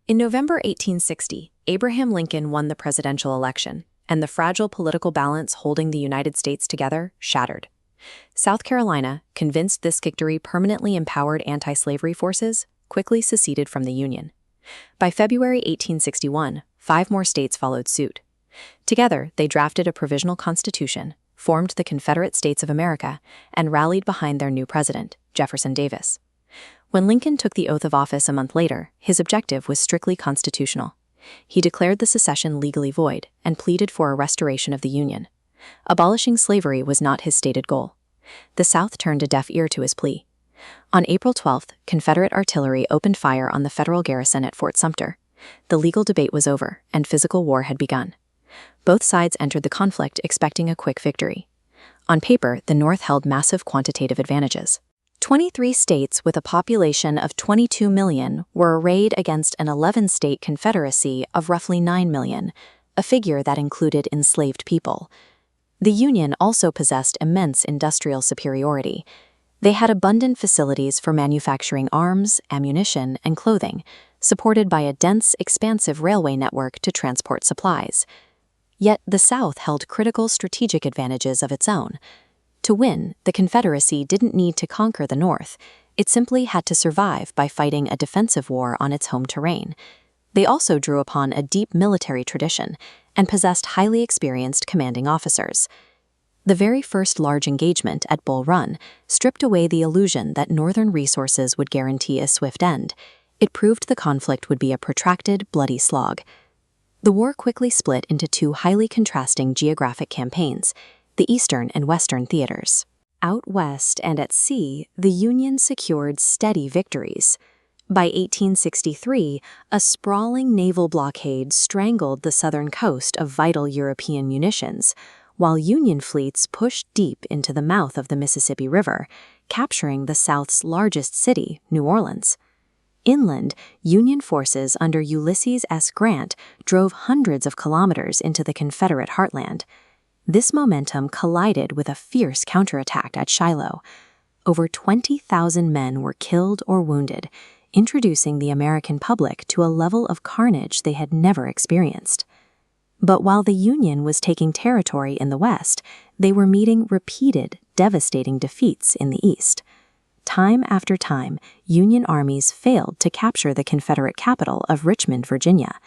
In November 1860, Abraham Lincoln won the presidential election, and the fragile political balance holding the United States together shattered. South Carolina, convinced this victory permanently empowered anti-slavery forces, quickly seceded from the Union. By February 1861, 5 more states followed suit. Together, they drafted a provisional constitution, formed the Confederate States of America, and rallied behind their new president, Jefferson Davis. When Lincoln took the oath of office a month later, his objective was strictly constitutional. He declared the secession legally void and pleaded for a restoration of the Union. Abolishing slavery was not his stated goal. The South turned a deaf ear to his plea. On April 12th, Confederate artillery opened fire on the federal garrison at Fort Sumter. The legal debate was over, and physical war had begun. Both sides entered the conflict expecting a quick victory. On paper, the North held massive quantitative advantages. 23 states with a population of 22 million were arrayed against an 11-state confederacy of roughly 9 million, a figure that included enslaved people. The Union also possessed immense industrial superiority. They had abundant facilities for manufacturing arms, ammunition, and clothing, supported by a dense, expansive railway network to transport supplies. Yet the South held critical strategic advantages of its own. To win, the Confederacy didn't need to conquer the North. It simply had to survive by fighting a defensive war on its home terrain. They also drew upon a deep military tradition and possessed highly experienced commanding officers. The very first large engagement at Bull Run stripped away the illusion that Northern resources would guarantee a swift end. It proved the conflict would be a protracted, bloody slog. The war quickly split into 2 highly contrasting geographic campaigns, the Eastern and Western theaters. Out west and at sea, the Union secured steady victories. By 1863, a sprawling naval blockade strangled the southern coast of vital European munitions, while Union fleets pushed deep into the mouth of the Mississippi River, capturing the South's largest city, New Orleans. Inland, Union forces under Ulysses S. Grant drove hundreds of kilometers into the Confederate heartland. This momentum collided with a fierce counterattack at Shiloh. Over 20,000 men were killed or wounded, introducing the American public to a level of carnage they had never experienced. But while the Union was taking territory in the West, they were meeting repeated, devastating defeats in the East. Time after time, Union armies failed to capture the Confederate capital of Richmond, Virginia.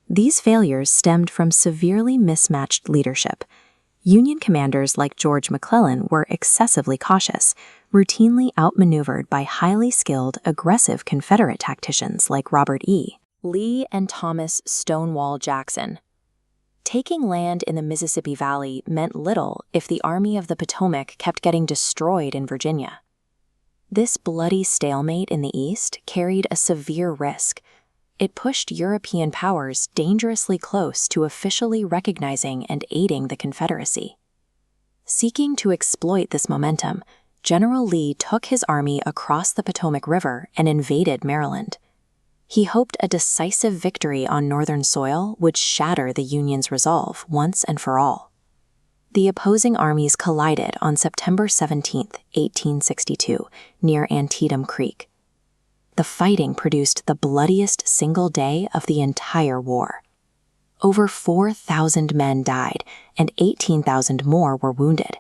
These failures stemmed from severely mismatched leadership. Union commanders like George McClellan were excessively cautious, routinely outmaneuvered by highly skilled, aggressive Confederate tacticians like Robert E. Lee and Thomas Stonewall Jackson. Taking land in the Mississippi Valley meant little if the Army of the Potomac kept getting destroyed in Virginia. This bloody stalemate in the East carried a severe risk. It pushed European powers dangerously close to officially recognizing and aiding the Confederacy. Seeking to exploit this momentum, General Lee took his army across the Potomac River and invaded Maryland. He hoped a decisive victory on Northern soil would shatter the Union's resolve once and for all. The opposing armies collided on September 17, 1862, near Antietam Creek. The fighting produced the bloodiest single day of the entire war. Over 4,000 men died, and 18,000 more were wounded.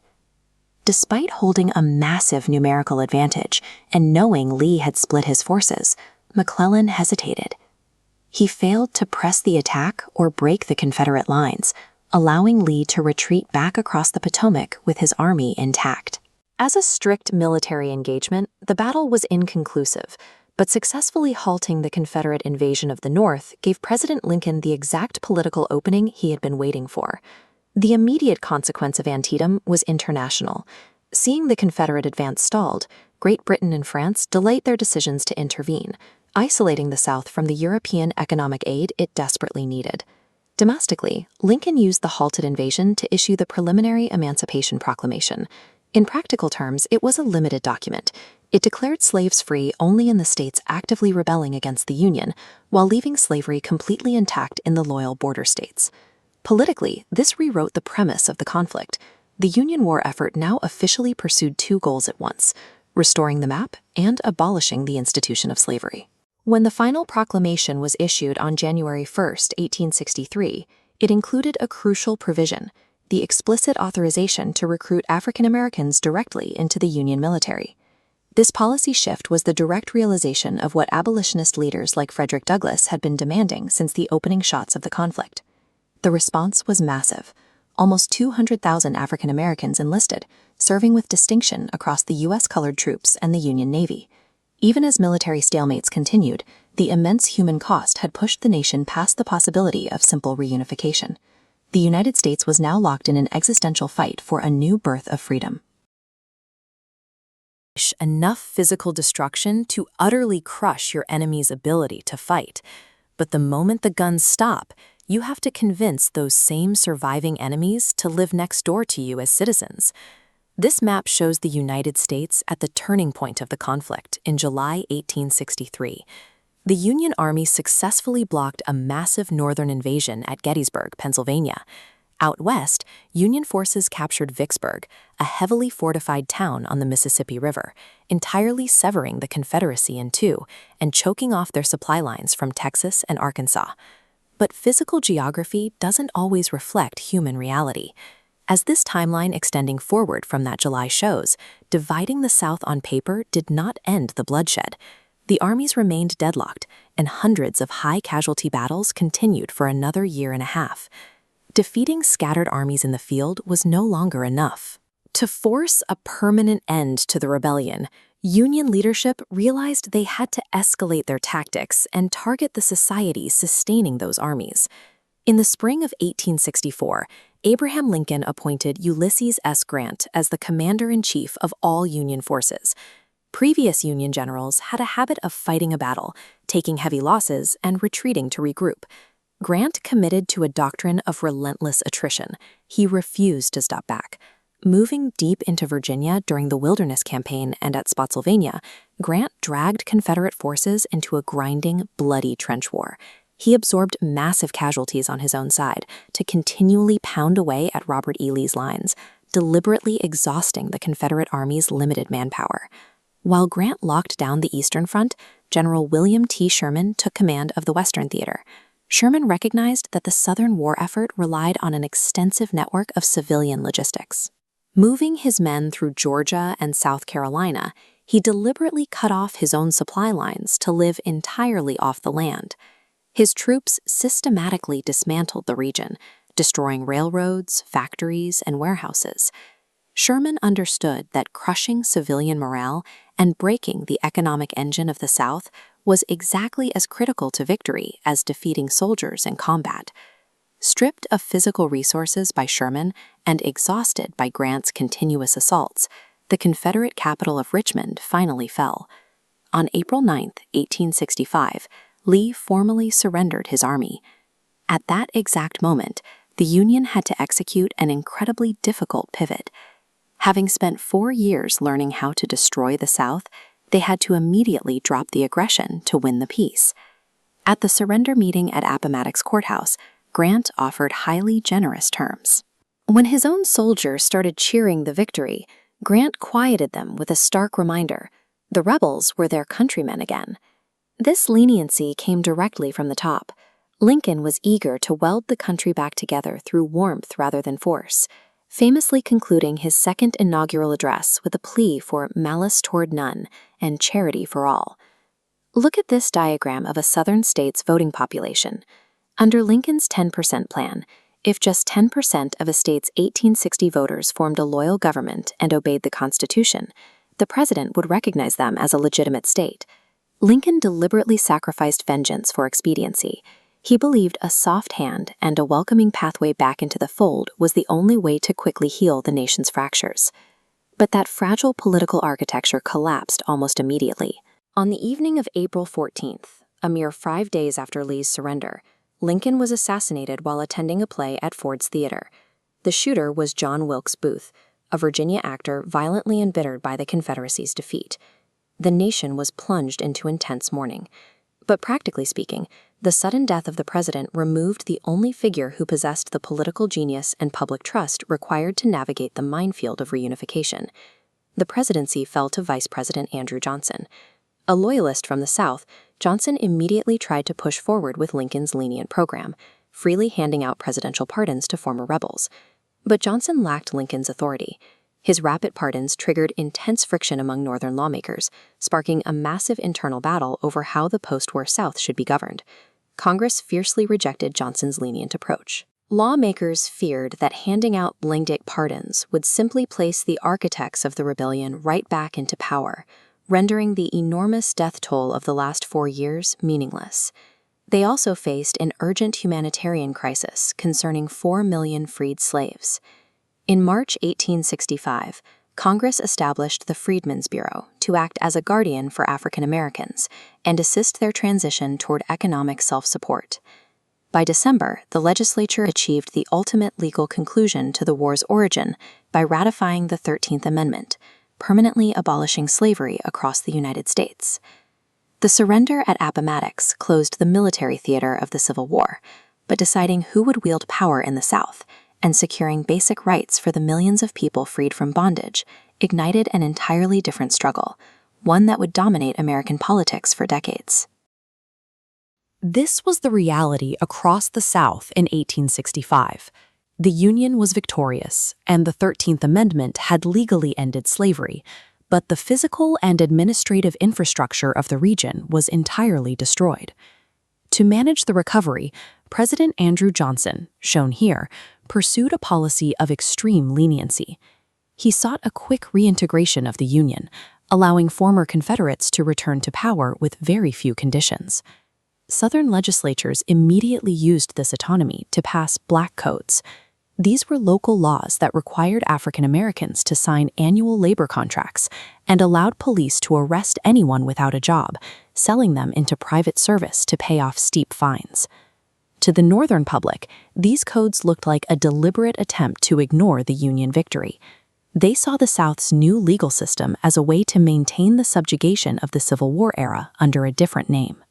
Despite holding a massive numerical advantage and knowing Lee had split his forces, McClellan hesitated. He failed to press the attack or break the Confederate lines, allowing Lee to retreat back across the Potomac with his army intact. As a strict military engagement, the battle was inconclusive, but successfully halting the Confederate invasion of the North gave President Lincoln the exact political opening he had been waiting for. The immediate consequence of Antietam was international. Seeing the Confederate advance stalled, Great Britain and France delayed their decisions to intervene, isolating the South from the European economic aid it desperately needed. Domestically, Lincoln used the halted invasion to issue the Preliminary Emancipation Proclamation. In practical terms, it was a limited document. It declared slaves free only in the states actively rebelling against the Union, while leaving slavery completely intact in the loyal border states. Politically, this rewrote the premise of the conflict. The Union war effort now officially pursued 2 goals at once: restoring the map and abolishing the institution of slavery. When the final proclamation was issued on January 1, 1863, it included a crucial provision, the explicit authorization to recruit African Americans directly into the Union military. This policy shift was the direct realization of what abolitionist leaders like Frederick Douglass had been demanding since the opening shots of the conflict. The response was massive. Almost 200,000 African Americans enlisted, serving with distinction across the U.S. colored troops and the Union Navy. Even as military stalemates continued, the immense human cost had pushed the nation past the possibility of simple reunification. The United States was now locked in an existential fight for a new birth of freedom. Enough physical destruction to utterly crush your enemy's ability to fight. But the moment the guns stop, you have to convince those same surviving enemies to live next door to you as citizens. This map shows the United States at the turning point of the conflict in July 1863. The Union Army successfully blocked a massive northern invasion at Gettysburg, Pennsylvania. Out west, Union forces captured Vicksburg, a heavily fortified town on the Mississippi River, entirely severing the Confederacy in two and choking off their supply lines from Texas and Arkansas. But physical geography doesn't always reflect human reality. As this timeline extending forward from that July shows, dividing the South on paper did not end the bloodshed. The armies remained deadlocked, and hundreds of high-casualty battles continued for another year and a half. Defeating scattered armies in the field was no longer enough. To force a permanent end to the rebellion, Union leadership realized they had to escalate their tactics and target the societies sustaining those armies. In the spring of 1864, Abraham Lincoln appointed Ulysses S. Grant as the commander-in-chief of all Union forces. Previous Union generals had a habit of fighting a battle, taking heavy losses, and retreating to regroup. Grant committed to a doctrine of relentless attrition. He refused to stop back. Moving deep into Virginia during the Wilderness Campaign and at Spotsylvania, Grant dragged Confederate forces into a grinding, bloody trench war. He absorbed massive casualties on his own side to continually pound away at Robert E. Lee's lines, deliberately exhausting the Confederate Army's limited manpower. While Grant locked down the Eastern Front, General William T. Sherman took command of the Western Theater. Sherman recognized that the Southern war effort relied on an extensive network of civilian logistics. Moving his men through Georgia and South Carolina, he deliberately cut off his own supply lines to live entirely off the land. His troops systematically dismantled the region, destroying railroads, factories, and warehouses. Sherman understood that crushing civilian morale and breaking the economic engine of the South was exactly as critical to victory as defeating soldiers in combat. Stripped of physical resources by Sherman and exhausted by Grant's continuous assaults, the Confederate capital of Richmond finally fell. On April 9, 1865, Lee formally surrendered his army. At that exact moment, the Union had to execute an incredibly difficult pivot. Having spent 4 years learning how to destroy the South, they had to immediately drop the aggression to win the peace. At the surrender meeting at Appomattox Courthouse, Grant offered highly generous terms. When his own soldiers started cheering the victory, Grant quieted them with a stark reminder: the rebels were their countrymen again. This leniency came directly from the top. Lincoln was eager to weld the country back together through warmth rather than force, famously concluding his second inaugural address with a plea for malice toward none and charity for all. Look at this diagram of a southern state's voting population. Under Lincoln's 10% plan, if just 10% of a state's 1860 voters formed a loyal government and obeyed the Constitution, the president would recognize them as a legitimate state. Lincoln deliberately sacrificed vengeance for expediency. He believed a soft hand and a welcoming pathway back into the fold was the only way to quickly heal the nation's fractures. But that fragile political architecture collapsed almost immediately. On the evening of April 14th, a mere 5 days after Lee's surrender, Lincoln was assassinated while attending a play at Ford's Theater. The shooter was John Wilkes Booth, a Virginia actor violently embittered by the Confederacy's defeat. The nation was plunged into intense mourning. But practically speaking, the sudden death of the president removed the only figure who possessed the political genius and public trust required to navigate the minefield of reunification. The presidency fell to Vice President Andrew Johnson. A loyalist from the South, Johnson immediately tried to push forward with Lincoln's lenient program, freely handing out presidential pardons to former rebels. But Johnson lacked Lincoln's authority. His rapid pardons triggered intense friction among Northern lawmakers, sparking a massive internal battle over how the post-war South should be governed. Congress fiercely rejected Johnson's lenient approach. Lawmakers feared that handing out blanket pardons would simply place the architects of the rebellion right back into power, rendering the enormous death toll of the last 4 years meaningless. They also faced an urgent humanitarian crisis concerning 4 million freed slaves. In March 1865, Congress established the Freedmen's Bureau to act as a guardian for African Americans and assist their transition toward economic self-support. By December, the legislature achieved the ultimate legal conclusion to the war's origin by ratifying the 13th Amendment, permanently abolishing slavery across the United States. The surrender at Appomattox closed the military theater of the Civil War, but deciding who would wield power in the South and securing basic rights for the millions of people freed from bondage ignited an entirely different struggle, one that would dominate American politics for decades. This was the reality across the South in 1865. The Union was victorious, and the 13th Amendment had legally ended slavery, but the physical and administrative infrastructure of the region was entirely destroyed. To manage the recovery, President Andrew Johnson, shown here, pursued a policy of extreme leniency. He sought a quick reintegration of the Union, allowing former Confederates to return to power with very few conditions. Southern legislatures immediately used this autonomy to pass Black Codes. These were local laws that required African Americans to sign annual labor contracts and allowed police to arrest anyone without a job, selling them into private service to pay off steep fines. To the Northern public, these codes looked like a deliberate attempt to ignore the Union victory. They saw the South's new legal system as a way to maintain the subjugation of the Civil War era under a different name.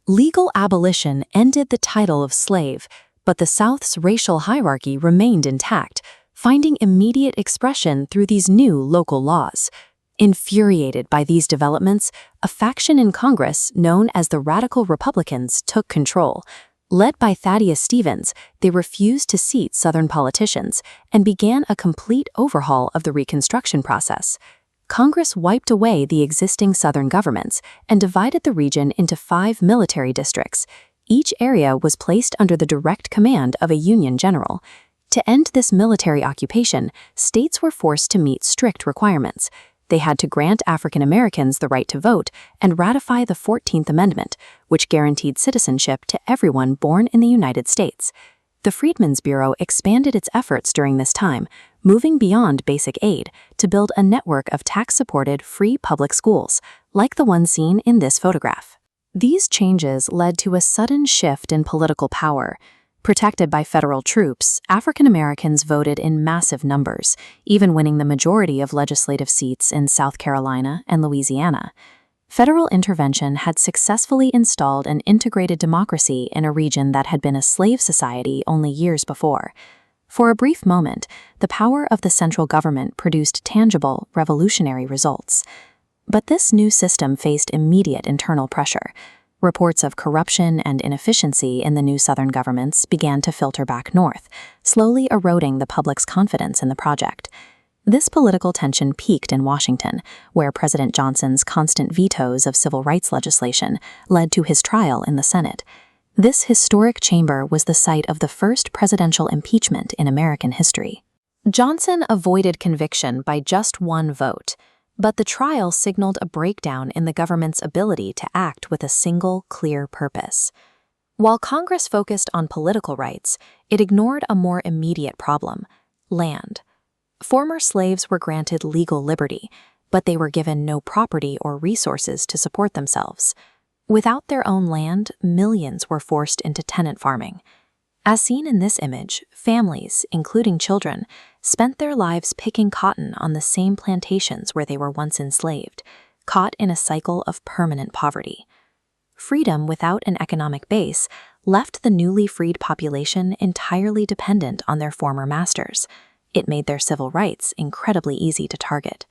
Legal abolition ended the title of slave, but the South's racial hierarchy remained intact, finding immediate expression through these new local laws. Infuriated by these developments, a faction in Congress known as the Radical Republicans took control. Led by Thaddeus Stevens, they refused to seat Southern politicians and began a complete overhaul of the Reconstruction process. Congress wiped away the existing Southern governments and divided the region into 5 military districts. Each area was placed under the direct command of a Union general. To end this military occupation, states were forced to meet strict requirements. They had to grant African Americans the right to vote and ratify the 14th Amendment, which guaranteed citizenship to everyone born in the United States. The Freedmen's Bureau expanded its efforts during this time, moving beyond basic aid to build a network of tax-supported free public schools, like the one seen in this photograph. These changes led to a sudden shift in political power. Protected by federal troops, African Americans voted in massive numbers, even winning the majority of legislative seats in South Carolina and Louisiana. Federal intervention had successfully installed an integrated democracy in a region that had been a slave society only years before. For a brief moment, the power of the central government produced tangible, revolutionary results. But this new system faced immediate internal pressure. Reports of corruption and inefficiency in the new Southern governments began to filter back north, slowly eroding the public's confidence in the project. This political tension peaked in Washington, where President Johnson's constant vetoes of civil rights legislation led to his trial in the Senate. This historic chamber was the site of the first presidential impeachment in American history. Johnson avoided conviction by just 1 vote. But the trial signaled a breakdown in the government's ability to act with a single, clear purpose. While Congress focused on political rights, it ignored a more immediate problem: land. Former slaves were granted legal liberty, but they were given no property or resources to support themselves. Without their own land, millions were forced into tenant farming. As seen in this image, families, including children, spent their lives picking cotton on the same plantations where they were once enslaved, caught in a cycle of permanent poverty. Freedom without an economic base left the newly freed population entirely dependent on their former masters. It made their civil rights incredibly easy to target.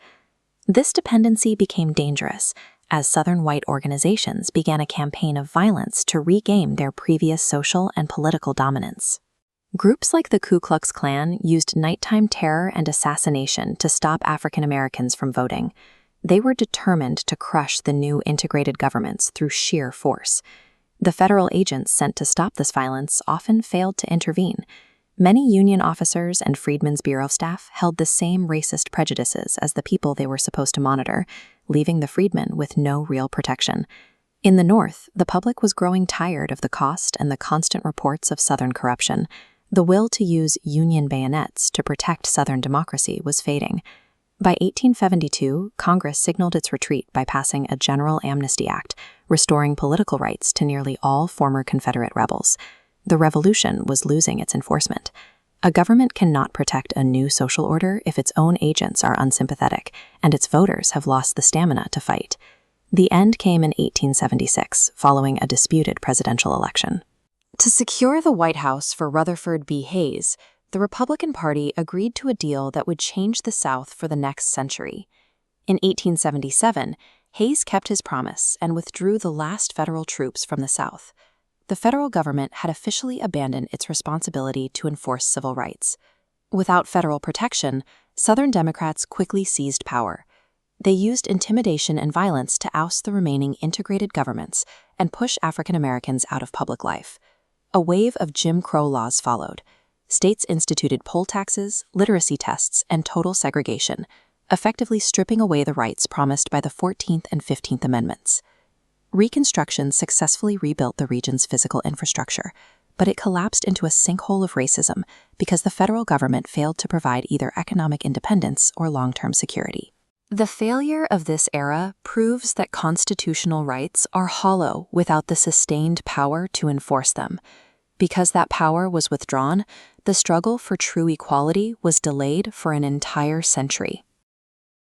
This dependency became dangerous, as Southern white organizations began a campaign of violence to regain their previous social and political dominance. Groups like the Ku Klux Klan used nighttime terror and assassination to stop African Americans from voting. They were determined to crush the new integrated governments through sheer force. The federal agents sent to stop this violence often failed to intervene. Many Union officers and Freedmen's Bureau staff held the same racist prejudices as the people they were supposed to monitor, leaving the freedmen with no real protection. In the North, the public was growing tired of the cost and the constant reports of Southern corruption. The will to use Union bayonets to protect Southern democracy was fading. By 1872, Congress signaled its retreat by passing a General Amnesty Act, restoring political rights to nearly all former Confederate rebels. The revolution was losing its enforcement. A government cannot protect a new social order if its own agents are unsympathetic, and its voters have lost the stamina to fight. The end came in 1876, following a disputed presidential election. To secure the White House for Rutherford B. Hayes, the Republican Party agreed to a deal that would change the South for the next century. In 1877, Hayes kept his promise and withdrew the last federal troops from the South. The federal government had officially abandoned its responsibility to enforce civil rights. Without federal protection, Southern Democrats quickly seized power. They used intimidation and violence to oust the remaining integrated governments and push African Americans out of public life. A wave of Jim Crow laws followed. States instituted poll taxes, literacy tests, and total segregation, effectively stripping away the rights promised by the 14th and 15th Amendments. Reconstruction successfully rebuilt the region's physical infrastructure, but it collapsed into a sinkhole of racism because the federal government failed to provide either economic independence or long-term security. The failure of this era proves that constitutional rights are hollow without the sustained power to enforce them. Because that power was withdrawn, the struggle for true equality was delayed for an entire century.